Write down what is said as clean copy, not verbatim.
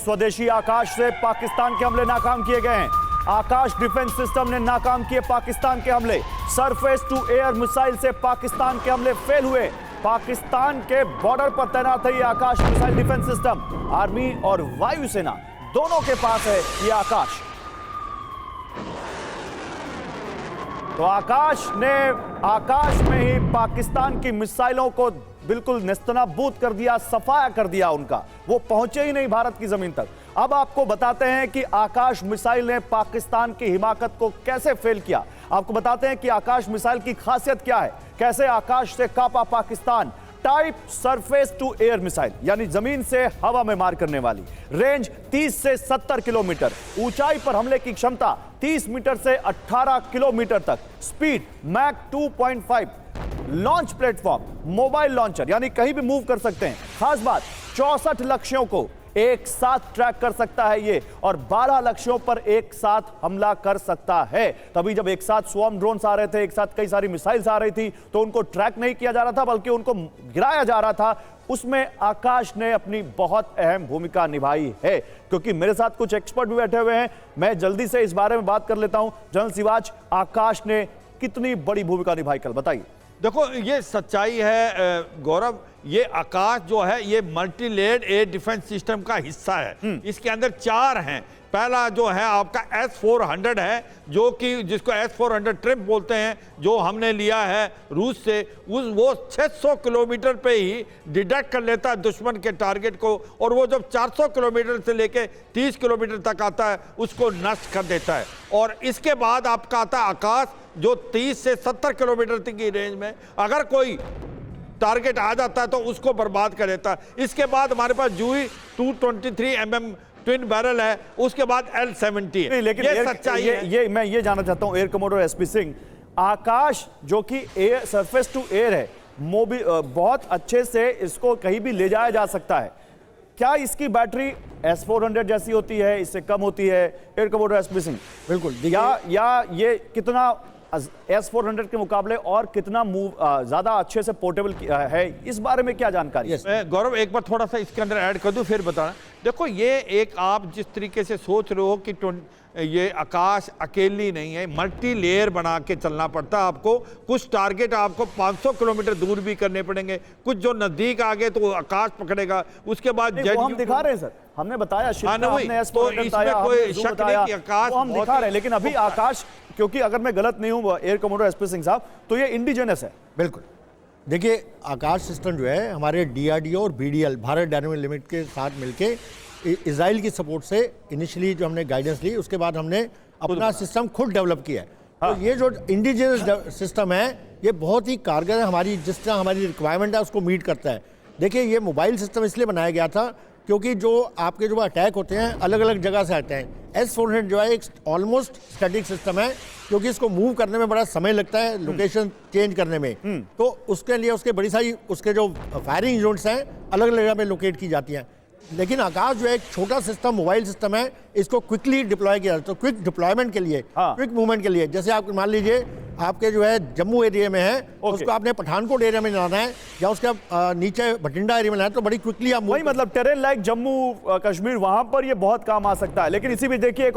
स्वदेशी आकाश से पाकिस्तान के हमले नाकाम किए गए हैं। आकाश डिफेंस सिस्टम ने नाकाम किए पाकिस्तान के हमले। सरफेस टू एयर मिसाइल से पाकिस्तान के हमले फेल हुए। पाकिस्तान के बॉर्डर पर तैनात है ये आकाश मिसाइल डिफेंस सिस्टम। आर्मी और वायुसेना दोनों के पास है ये आकाश। तो आकाश में ही पाकिस्तान की मिसाइलों को बिल्कुल नेस्तनाबूद कर दिया, सफाया कर दिया उनका। वो पहुंचे ही नहीं भारत की जमीन तक। अब आपको बताते हैं कि आकाश मिसाइल ने पाकिस्तान की हिमाकत को कैसे फेल किया। आपको बताते हैं कि आकाश मिसाइल की खासियत क्या है, कैसे आकाश से कापा Pakistan. Type surface to air missile, यानी जमीन से हवा में मार करने वाली। रेंज 30 से 70 किलोमीटर। ऊंचाई पर हमले की क्षमता 30 मीटर से 18 किलोमीटर तक। Speed Mach 2.5। Launch platform mobile launcher, यानी कहीं भी मूव कर सकते हैं। खास बात, 64 लक्ष्यों को एक साथ ट्रैक कर सकता है ये, और 12 लक्ष्यों पर एक साथ हमला कर सकता है। तभी जब एक साथ स्वॉर्म ड्रोन्स आ रहे थे, एक साथ कई सारी मिसाइल्स आ रही थी, तो उनको ट्रैक नहीं किया जा रहा था बल्कि उनको गिराया जा रहा था। उसमें आकाश ने अपनी बहुत अहम भूमिका निभाई है। क्योंकि मेरे साथ कुछ एक्सपर्ट भी बैठे हुए हैं, मैं जल्दी से इस बारे में बात कर लेता हूं। जनरल सिवाच, आकाश ने कितनी बड़ी भूमिका निभाई कल, बताइए। देखो, ये सच्चाई है गौरव, ये आकाश जो है ये multi layered air defence system का हिस्सा है। इसके अंदर 4 हैं। पहला जो है आपका S-400 है, जो कि जिसको S-400 ट्रिप बोलते हैं, जो हमने लिया है रूस से। वो 600 किलोमीटर पे ही डिटेक्ट कर लेता है दुश्मन के टारगेट को, और वो जब 400 किलोमीटर से लेके 30 किलोमीटर तक आता है उसको नष्ट कर देता है। और इसके बाद आपका आता है आकाश, जो 30 से 70 किलोमीटर तक की रेंज में अगर कोई टारगेट आ जाता है तो उसको बर्बाद कर देता है। इसके बाद हमारे पास जूही 223 mm ट्विन बैरल है, उसके बाद L-70 है। लेकिन ये सच्चाई है। मैं ये जानना चाहता हूं एयर कमोडोर एसपी सिंह, आकाश जो कि एयर सरफेस टू एयर है, बहुत अच्छे से इसको कहीं भी ले जाया जा सकता है। क्या इसकी बैटरी S-400 जैसी होती है, इससे कम होती है? एयर कमोडोर एसपी सिंह, बिल्कुल। या ये कितना S-400 के मुकाबले और कितना ज्यादा अच्छे से पोर्टेबल है, इस बारे में क्या जानकारी है? गौरव, एक बार थोड़ा सा इसके अंदर ऐड कर दूं फिर बताना। देखो, ये एक आप जिस तरीके से सोच रहे हो कि ये आकाश अकेली नहीं है, मल्टी लेयर बना के चलना पड़ता है आपको। कुछ टारगेट आपको 500 किलोमीटर दूर भी करने पड़ेंगे, कुछ जो नजदीक आ गए तो आकाश पकड़ेगा। उसके बाद वो हम दिखा रहे हैं सर, हमने बताया हमने तो इसमें कोई शक नहीं कि आकाश हम दिखा रहे हैं। लेकिन अभी आकाश, क्योंकि अगर मैं गलत नहीं हूं एयर कमोडोर एसपी सिंह साहब, तो ये इंडिजिनस है। बिल्कुल। देखिए, आकाश सिस्टम जो है हमारे DRDO और BDL भारत डायनामिक लिमिट के साथ मिलके इजराइल की सपोर्ट से इनिशियली जो हमने गाइडेंस ली, उसके बाद हमने अपना सिस्टम खुद डेवलप किया है। तो ये जो इंडिजिनस सिस्टम है ये बहुत ही कारगर है, हमारी जिस तरह हमारी रिक्वायरमेंट है उसको मीट करता है। देखिए, ये मोबाइल सिस्टम इसलिए बनाया गया था क्योंकि जो आपके जो अटैक होते हैं अलग अलग जगह से आते हैं। S-400 जो है एक ऑलमोस्ट स्टैटिक सिस्टम है, क्योंकि इसको मूव करने में बड़ा समय लगता है, लोकेशन चेंज करने में। तो उसके लिए उसके बड़ी सारी उसके जो फायरिंग यूनिट्स हैं अलग अलग जगह पे लोकेट की जाती हैं। लेकिन आकाश जो है एक छोटा सिस्टम, मोबाइल सिस्टम है, इसको क्विकली डिप्लॉय किया जाता है। तो क्विक डिप्लॉयमेंट के लिए, क्विक मूवमेंट के लिए, जैसे आप मान लीजिए आपके जो है जम्मू एरिया में है, उसको आपने पठानकोट एरिया में लाना है या उसके नीचे भटिंडा एरिया में लाना है, तो बड़ी क्विकली आप वही मतलब टेरेन लाइक जम्मू कश्मीर, वहां पर ये बहुत काम आ सकता है। लेकिन इसी भी देखिए